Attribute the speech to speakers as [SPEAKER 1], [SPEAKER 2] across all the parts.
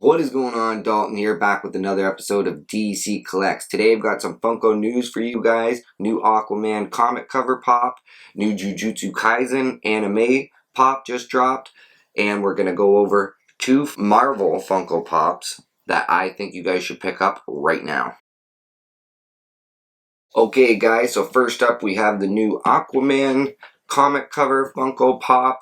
[SPEAKER 1] What is going on? Dalton here, back with another episode of DC Collects. Today I've got some Funko news for you guys. New Aquaman comic cover pop, new Jujutsu Kaisen anime pop just dropped, and we're going to go over two Marvel Funko Pops that I think you guys should pick up right now. Okay guys, so first up we have the new Aquaman comic cover Funko Pop.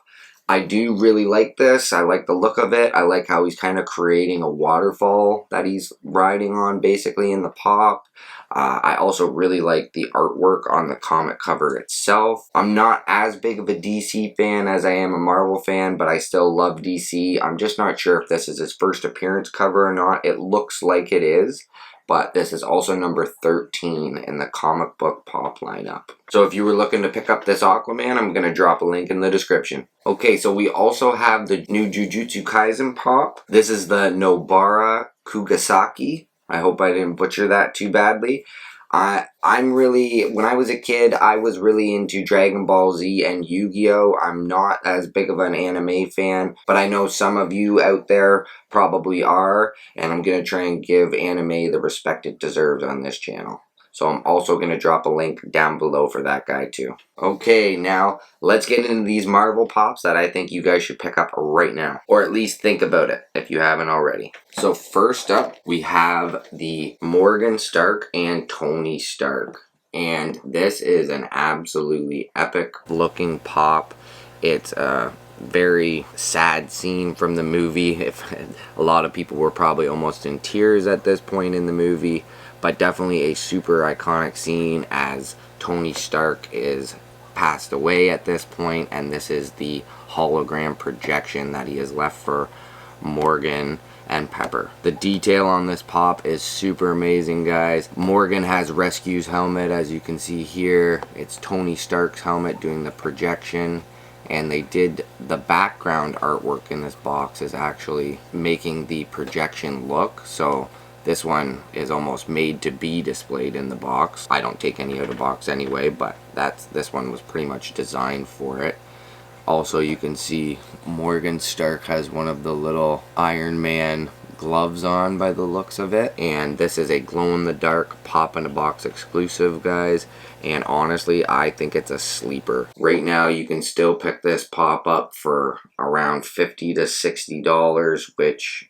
[SPEAKER 1] I do really like this. I like the look of it. I like how he's kind of creating a waterfall that he's riding on basically in the pop. I also really like the artwork on the comic cover itself. I'm not as big of a DC fan as I am a Marvel fan, but I still love DC. I'm just not sure if this is his first appearance cover or not. It looks like it is. But this is also number 13 in the comic book pop lineup. So if you were looking to pick up this Aquaman, I'm going to drop a link in the description. Okay, so we also have the new Jujutsu Kaisen pop. This is the Nobara Kugisaki. I hope I didn't butcher that too badly. When I was a kid, I was really into Dragon Ball Z and Yu-Gi-Oh! I'm not as big of an anime fan, but I know some of you out there probably are, and I'm going to try and give anime the respect it deserves on this channel. So I'm also going to drop a link down below for that guy too. Okay, now let's get into these Marvel Pops that I think you guys should pick up right now. Or at least think about it if you haven't already. So first up, we have the Morgan Stark and Tony Stark. And this is an absolutely epic looking pop. It's a very sad scene from the movie. If a lot of people were probably almost in tears at this point in the movie. But definitely a super iconic scene as Tony Stark is passed away at this point, and this is the hologram projection that he has left for Morgan and Pepper. The detail on this pop is super amazing, guys. Morgan has Rescue's helmet, as you can see here. It's Tony Stark's helmet doing the projection, and they did the background artwork in this box is actually making the projection look, so this one is almost made to be displayed in the box. I don't take any out of the box anyway, but this one was pretty much designed for it. Also, you can see Morgan Stark has one of the little Iron Man gloves on by the looks of it. And this is a glow-in-the-dark pop-in-a-box exclusive, guys. And honestly, I think it's a sleeper. Right now, you can still pick this pop up for around $50 to $60, which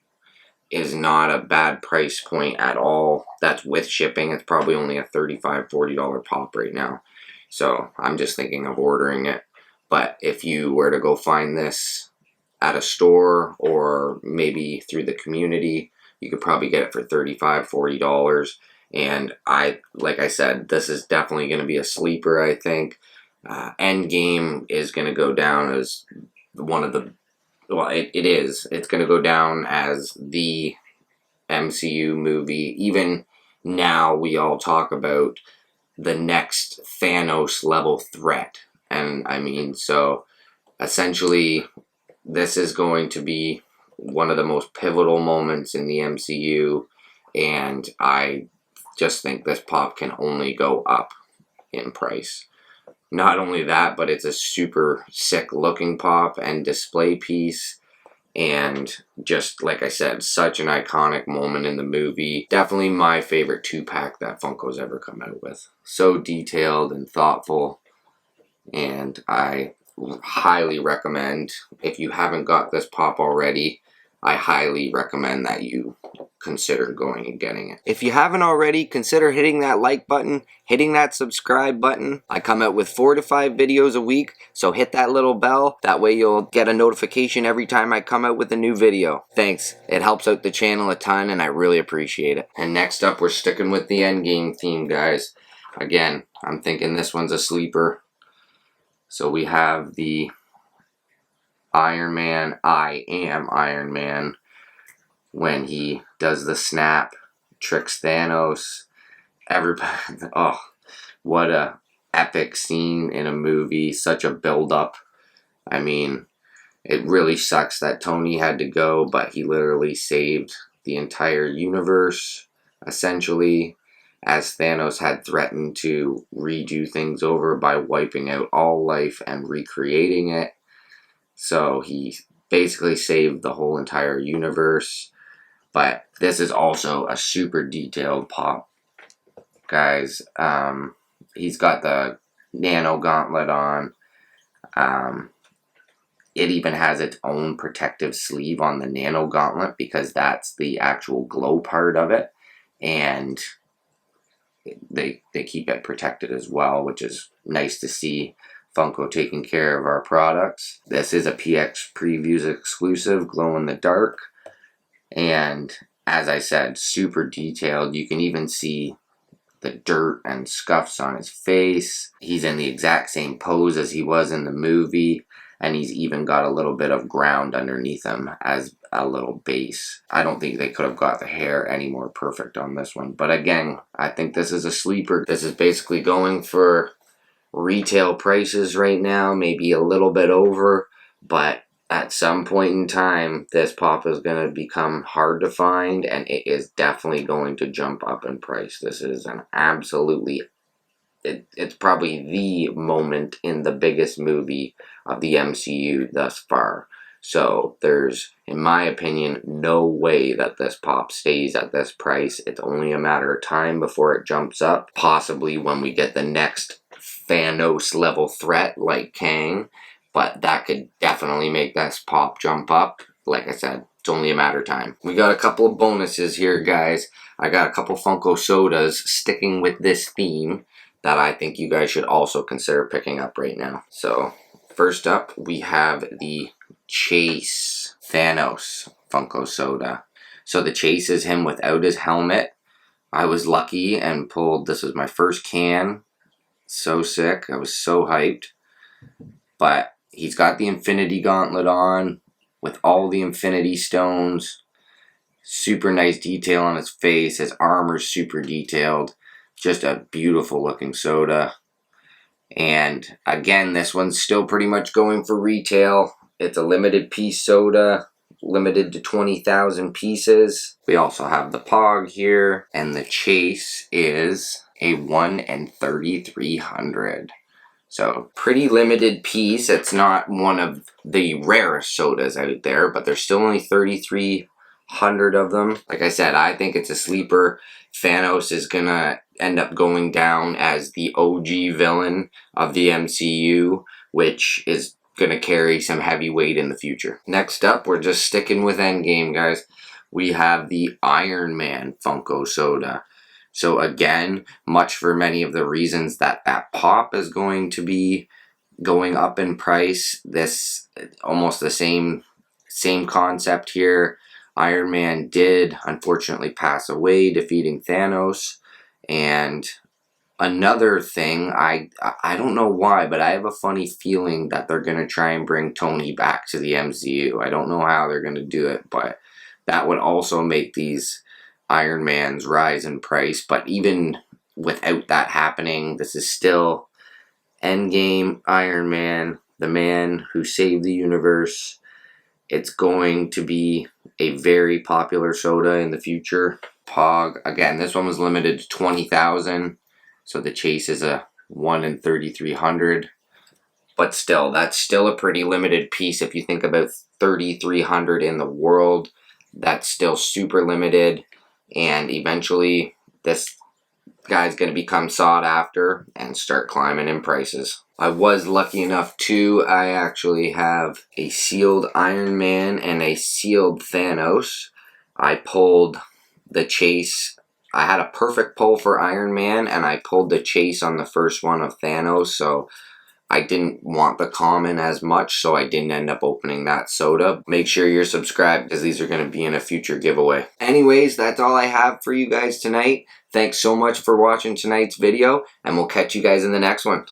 [SPEAKER 1] is not a bad price point at all. That's with shipping. It's probably only a $35, $40 pop right now. So I'm just thinking of ordering it. But if you were to go find this at a store or maybe through the community, you could probably get it for $35, $40. And like I said, this is definitely going to be a sleeper, I think. Endgame is going to go down as one of the well, it is. It's going to go down as the MCU movie. Even now, we all talk about the next Thanos level threat. And I mean, so essentially, this is going to be one of the most pivotal moments in the MCU. And I just think this pop can only go up in price. Not only that, but it's a super sick looking pop and display piece. And just like I said, such an iconic moment in the movie. Definitely my favorite 2-pack that Funko's ever come out with. So detailed and thoughtful. And I highly recommend, if you haven't got this pop already, I highly recommend that you consider going and getting it. If you haven't already, consider hitting that like button, hitting that subscribe button. I come out with 4 to 5 videos a week, so hit that little bell. That way you'll get a notification every time I come out with a new video. Thanks. It helps out the channel a ton, and I really appreciate it. And next up, we're sticking with the Endgame theme, guys. Again, I'm thinking this one's a sleeper. So we have the Iron Man, I am Iron Man, when he does the snap, tricks Thanos. Everybody, oh, what a epic scene in a movie, such a build-up. I mean, it really sucks that Tony had to go, but he literally saved the entire universe, essentially, as Thanos had threatened to redo things over by wiping out all life and recreating it. So he basically saved the whole entire universe. But this is also a super detailed pop, guys. He's got the nano gauntlet on. It even has its own protective sleeve on the nano gauntlet because that's the actual glow part of it. And they keep it protected as well, which is nice to see Funko taking care of our products. This is a PX Previews exclusive, glow in the dark. And as I said, super detailed. You can even see the dirt and scuffs on his face. He's in the exact same pose as he was in the movie. And he's even got a little bit of ground underneath him as a little base. I don't think they could have got the hair any more perfect on this one. But again, I think this is a sleeper. This is basically going for retail prices right now, maybe a little bit over. But at some point in time, this pop is going to become hard to find. And it is definitely going to jump up in price. This is an absolutely... It's probably the moment in the biggest movie of the MCU thus far. So there's, in my opinion, no way that this pop stays at this price. It's only a matter of time before it jumps up. Possibly when we get the next Thanos level threat like Kang. But that could definitely make this pop jump up. Like I said, it's only a matter of time. We got a couple of bonuses here, guys. I got a couple Funko sodas sticking with this theme that I think you guys should also consider picking up right now. So, first up, we have the Chase Thanos Funko soda. So the Chase is him without his helmet. I was lucky and pulled, this was my first can. So sick, I was so hyped. But he's got the Infinity Gauntlet on with all the Infinity Stones. Super nice detail on his face, his armor's super detailed. Just a beautiful looking soda. And again, this one's still pretty much going for retail. It's a limited piece soda, limited to 20,000 pieces. We also have the Pog here, and the Chase is a 1 in 3,300. So pretty limited piece. It's not one of the rarest sodas out there, but there's still only 3,300 of them. Like I said, I think it's a sleeper. Thanos is gonna end up going down as the OG villain of the MCU, which is gonna carry some heavy weight in the future. Next up, we're just sticking with Endgame, guys. We have the Iron Man Funko soda. So again, much for many of the reasons that pop is going to be going up in price, this almost the same concept here. Iron Man did unfortunately pass away, defeating Thanos. And another thing, I don't know why, but I have a funny feeling that they're going to try and bring Tony back to the MCU. I don't know how they're going to do it, but that would also make these Iron Mans rise in price. But even without that happening, this is still Endgame Iron Man, the man who saved the universe. It's going to be a very popular soda in the future. Pog, again, this one was limited to 20,000. So the Chase is a 1 in 3,300. But still, that's still a pretty limited piece. If you think about 3,300 in the world, that's still super limited. And eventually, this guy's going to become sought after and start climbing in prices. I was lucky enough too. I actually have a sealed Iron Man and a sealed Thanos. I pulled the Chase. I had a perfect pull for Iron Man, and I pulled the Chase on the first one of Thanos, so I didn't want the common as much, so I didn't end up opening that soda. Make sure you're subscribed because these are going to be in a future giveaway. Anyways, that's all I have for you guys tonight. Thanks so much for watching tonight's video, and we'll catch you guys in the next one.